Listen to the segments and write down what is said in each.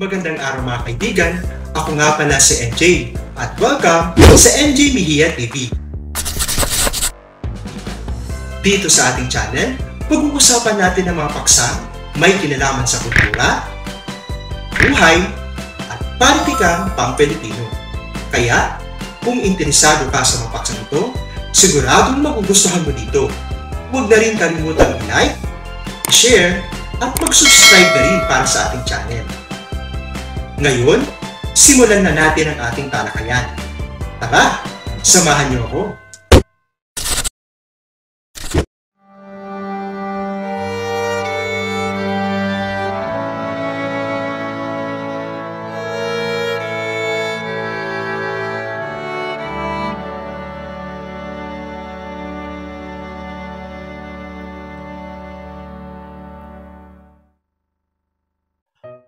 Magandang araw mga kaibigan, ako nga pala si NJ at welcome sa NJ Mejia TV. Dito sa ating channel, pag-uusapan natin ang mga paksang may kinalaman sa kultura, buhay, at politikang pang-Pilipino. Kaya, kung interesado ka sa mga paksang ito, siguradong magugustuhan mo dito. Huwag na rin kalimutang i-like, share, at mag-subscribe na rin para sa ating channel. Ngayon, simulan na natin ang ating talakayan. Tara, samahan niyo ako.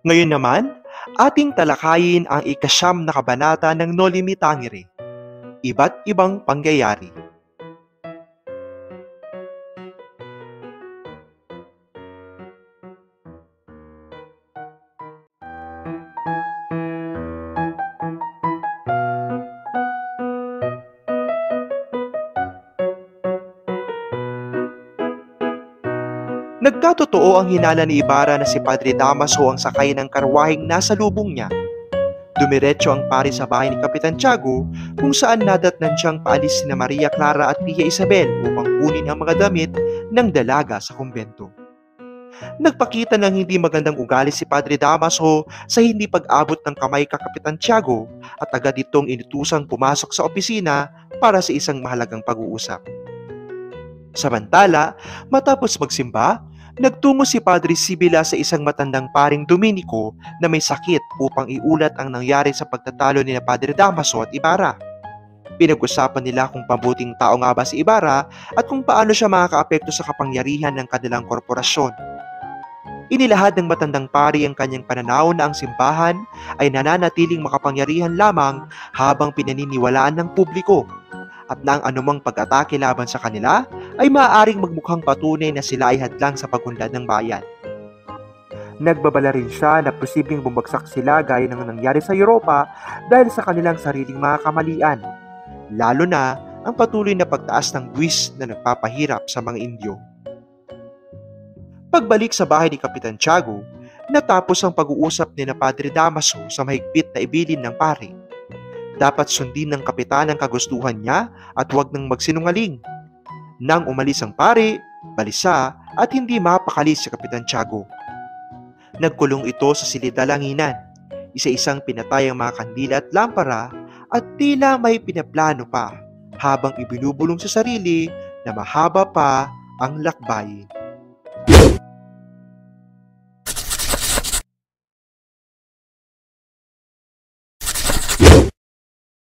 Ngayon naman, ating talakayin ang ika-9 na kabanata ng Noli Me Tangere, Iba't Ibang Pangyayari. Nagkatotoo ang hinala ni Ibarra na si Padre Damaso ang sakay ng karwaheng nasa lubong niya. Dumiretso ang pari sa bahay ni Kapitan Tiago kung saan nadatnan siyang paalis sina Maria Clara at Tia Isabel upang kunin ang mga damit ng dalaga sa kumbento. Nagpakita ng hindi magandang ugali si Padre Damaso sa hindi pag-abot ng kamay kay Kapitan Tiago at agad itong inutusang pumasok sa opisina para sa isang mahalagang pag-uusap. Samantala, matapos magsimba, nagtungo si Padre Sibila sa isang matandang paring Dominico na may sakit upang iulat ang nangyari sa pagtatalo ni Padre Damaso at Ibarra. Pinag-usapan nila kung pabuting tao nga ba si Ibarra at kung paano siya makakaapekto sa kapangyarihan ng kanilang korporasyon. Inilahad ng matandang pari ang kanyang pananaw na ang simbahan ay nananatiling makapangyarihan lamang habang pinaniniwalaan ng publiko at na ang anumang pag-atake laban sa kanila ay maaaring magmukhang patunay na sila ay hadlang sa pagunlad ng bayan. Nagbabala rin siya na posibleng bumagsak sila gaya ng nangyari sa Europa dahil sa kanilang sariling mga kamalian, lalo na ang patuloy na pagtaas ng buwis na nagpapahirap sa mga Indyo. Pagbalik sa bahay ni Kapitan Tiago, natapos ang pag-uusap ni Padre Damaso sa mahigpit na ibilin ng pari. Dapat sundin ng kapitan ang kagustuhan niya at huwag nang magsinungaling. Nang umalis ang pari, balisa at hindi mapakali si Kapitan Tiago. Nagkulong ito sa silid-dalanginan, isa-isang pinatay ang mga kandila at lampara at tila may pinaplano pa habang ibinubulong sa sarili na mahaba pa ang lakbay.